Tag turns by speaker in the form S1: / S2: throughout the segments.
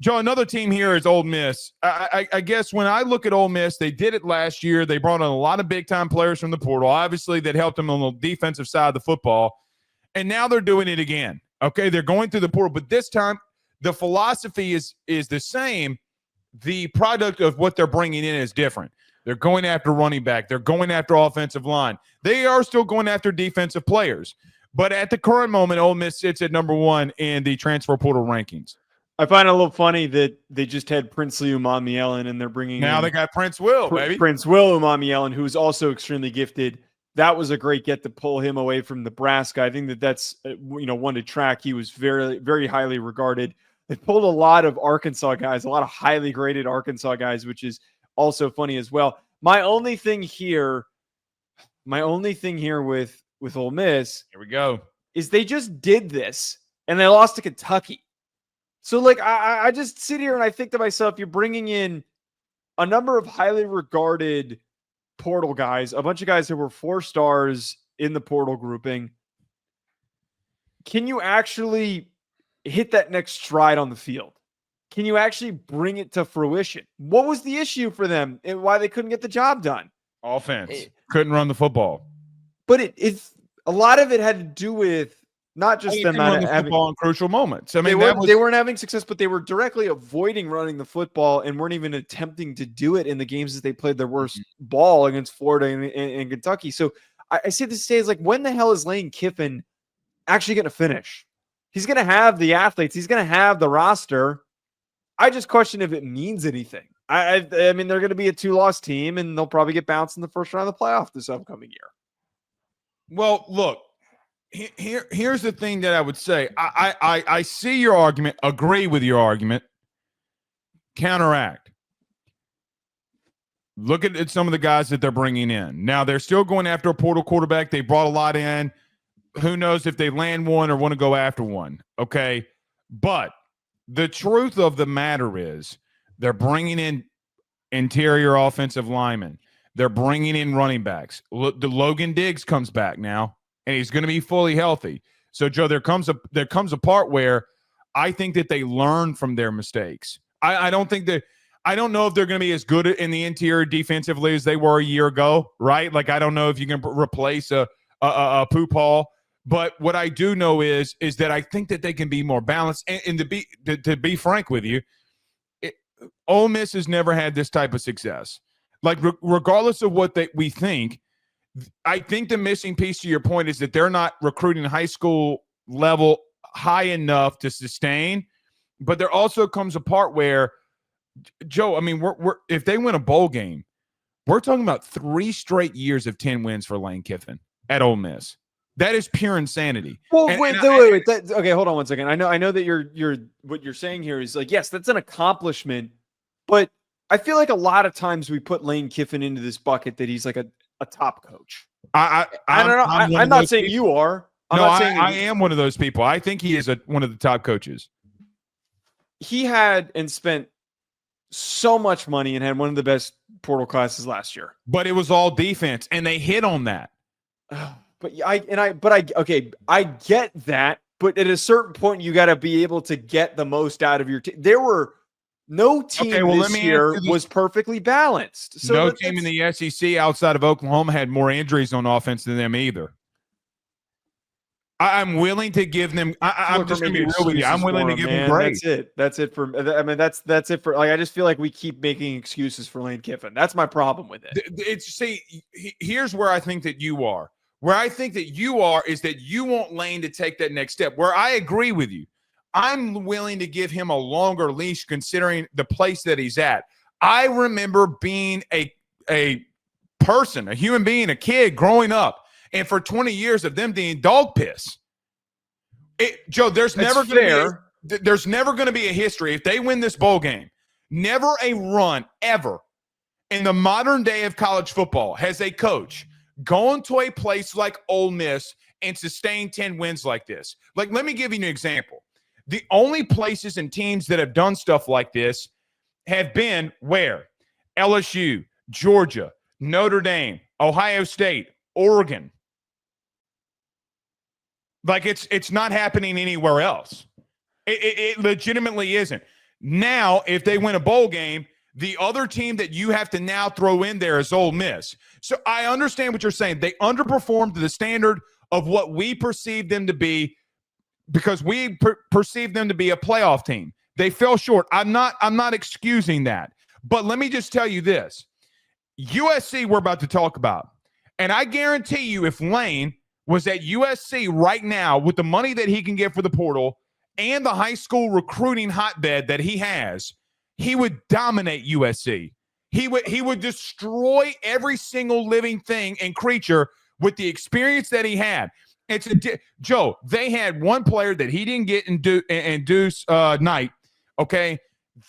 S1: Joe, another team here is Ole Miss. I guess when I look at Ole Miss, they did it last year. They brought in a lot of big-time players from the portal. Obviously, that helped them on the defensive side of the football. And now they're doing it again. Okay, they're going through the portal. But this time, the philosophy is the same. The product of what they're bringing in is different. They're going after running back. They're going after offensive line. They are still going after defensive players. But at the current moment, Ole Miss sits at number 1 in the transfer portal rankings.
S2: I find it a little funny that they just had Princely Umamielen and they're bringing
S1: now they got Prince Will, baby.
S2: Prince Will Umamielen, who is also extremely gifted. That was a great get to pull him away from Nebraska. I think that's one to track. He was very, very highly regarded. They pulled a lot of Arkansas guys, a lot of highly graded Arkansas guys, which is also funny as well. My only thing here with Ole Miss,
S1: here we go,
S2: is they just did this and they lost to Kentucky. So, like, I just sit here and I think to myself, you're bringing in a number of highly regarded portal guys, a bunch of guys that were 4 stars in the portal grouping. Can you actually hit that next stride on the field? Can you actually bring it to fruition? What was the issue for them and why they couldn't get the job done?
S1: Offense. Couldn't run the football.
S2: But it's a lot of it had to do with not just them not
S1: having
S2: having
S1: football in crucial moments. I mean,
S2: they weren't having success, but they were directly avoiding running the football and weren't even attempting to do it in the games that they played their worst ball against Florida and Kentucky. So I see this today as like, when the hell is Lane Kiffin actually going to finish? He's going to have the athletes. He's going to have the roster. I just question if it means anything. I mean, they're going to be a 2-loss team, and they'll probably get bounced in the first round of the playoff this upcoming year.
S1: Well, look. Here's the thing that I would say. I see your argument, agree with your argument, counteract. Look at some of the guys that they're bringing in. Now, they're still going after a portal quarterback. They brought a lot in. Who knows if they land one or want to go after one, okay? But the truth of the matter is they're bringing in interior offensive linemen. They're bringing in running backs. The Logan Diggs comes back now. And he's going to be fully healthy. So, Joe, there comes a part where I think that they learn from their mistakes. I don't know if they're going to be as good in the interior defensively as they were a year ago, right? Like, I don't know if you can replace a Poop Hall. But what I do know is that I think that they can be more balanced. And to be frank with you, Ole Miss has never had this type of success. Like, regardless of what we think, I think the missing piece to your point is that they're not recruiting high school level high enough to sustain. But there also comes a part where, Joe, I mean, we're if they win a bowl game, we're talking about 3 straight years of 10 wins for Lane Kiffin at Ole Miss. That is pure insanity.
S2: Well, wait. Okay, hold on one second. I know that you're what you're saying here is like, yes, that's an accomplishment, but I feel like a lot of times we put Lane Kiffin into this bucket that he's like a top coach. I don't know. I'm not saying you are.
S1: I am one of those people. I think he is one of the top coaches.
S2: He had and spent so much money and had one of the best portal classes last year.
S1: But it was all defense, and they hit on that.
S2: I get that. But at a certain point, you got to be able to get the most out of your team. There were no team this year was perfectly balanced. So
S1: no team in the SEC outside of Oklahoma had more injuries on offense than them either. I'm willing to give them. I'm just going to be real with you. I'm willing to give them grace.
S2: That's it for. I mean, that's it for. Like, I just feel like we keep making excuses for Lane Kiffin. That's my problem with it.
S1: Here's where I think that you are. Where I think that you are is that you want Lane to take that next step. Where I agree with you. I'm willing to give him a longer leash considering the place that he's at. I remember being a person, a human being, a kid growing up, and for 20 years of them being dog piss. Joe, there's never going to be a history if they win this bowl game. Never a run ever in the modern day of college football has a coach gone to a place like Ole Miss and sustained 10 wins like this. Like, let me give you an example. The only places and teams that have done stuff like this have been where? LSU, Georgia, Notre Dame, Ohio State, Oregon. Like, it's not happening anywhere else. It legitimately isn't. Now, if they win a bowl game, the other team that you have to now throw in there is Ole Miss. So I understand what you're saying. They underperformed to the standard of what we perceive them to be because we perceive them to be a playoff team. They fell short. I'm not excusing that. But let me just tell you this. USC we're about to talk about. And I guarantee you if Lane was at USC right now with the money that he can get for the portal and the high school recruiting hotbed that he has, he would dominate USC. He would destroy every single living thing and creature with the experience that he had. Joe, they had one player that he didn't get in Deuce Knight, okay?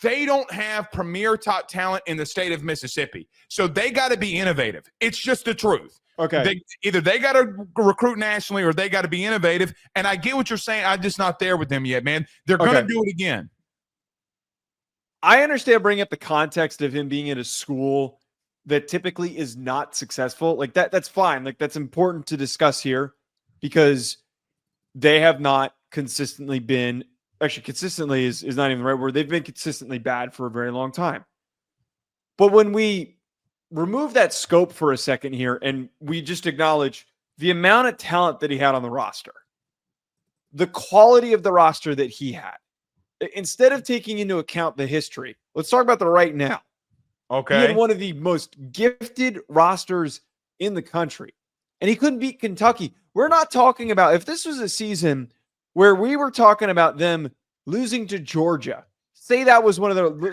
S1: They don't have premier top talent in the state of Mississippi. So they got to be innovative. It's just the truth.
S2: Okay.
S1: Either they got to recruit nationally or they got to be innovative. And I get what you're saying. I'm just not there with them yet, man. They're going to do it again.
S2: I understand bringing up the context of him being in a school that typically is not successful. Like that's fine. Like that's important to discuss here because they have not consistently been – actually, consistently is not even the right word. They've been consistently bad for a very long time. But when we remove that scope for a second here and we just acknowledge the amount of talent that he had on the roster, the quality of the roster that he had, instead of taking into account the history, let's talk about the right now.
S1: Okay.
S2: He had one of the most gifted rosters in the country, and he couldn't beat Kentucky. We're not talking about if this was a season where we were talking about them losing to Georgia. Say that was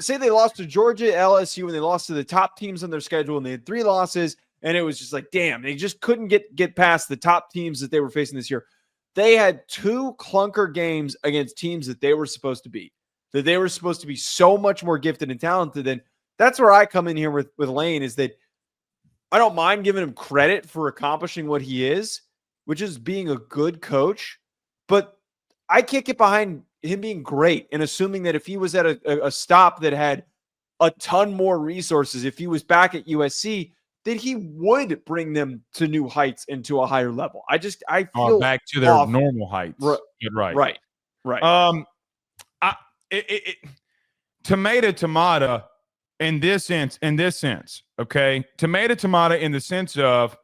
S2: say they lost to Georgia, LSU, and they lost to the top teams on their schedule, and they had 3 losses, and it was just like, damn, they just couldn't get past the top teams that they were facing this year. They had 2 clunker games against teams that they were supposed to beat, that they were supposed to be so much more gifted and talented than. That's where I come in here with Lane, is that I don't mind giving him credit for accomplishing what he is, which is being a good coach, but I can't get behind him being great and assuming that if he was at a stop that had a ton more resources, if he was back at USC, that he would bring them to new heights and to a higher level. I feel
S1: back to their normal heights.
S2: Right.
S1: Tomato in this sense, okay? Tomato in the sense of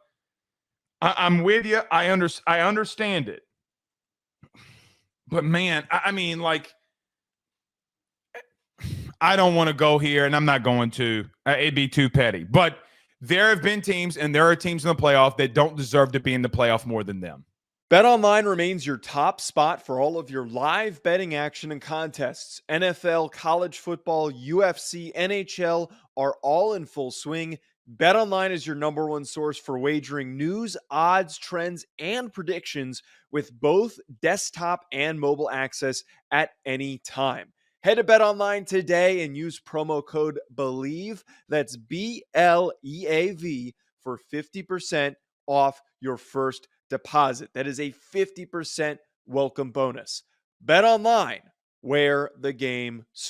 S1: I'm with you. I understand it. But man, I mean, like, I don't want to go here, and I'm not going to. It'd be too petty. But there have been teams, and there are teams in the playoff that don't deserve to be in the playoff more than them.
S2: BetOnline remains your top spot for all of your live betting action and contests. NFL, college football, UFC, NHL are all in full swing. BetOnline is your #1 source for wagering news, odds, trends, and predictions with both desktop and mobile access at any time. Head to BetOnline today and use promo code BELIEVE, that's BLEAV, for 50% off your first deposit. That is a 50% welcome bonus. BetOnline, where the game starts.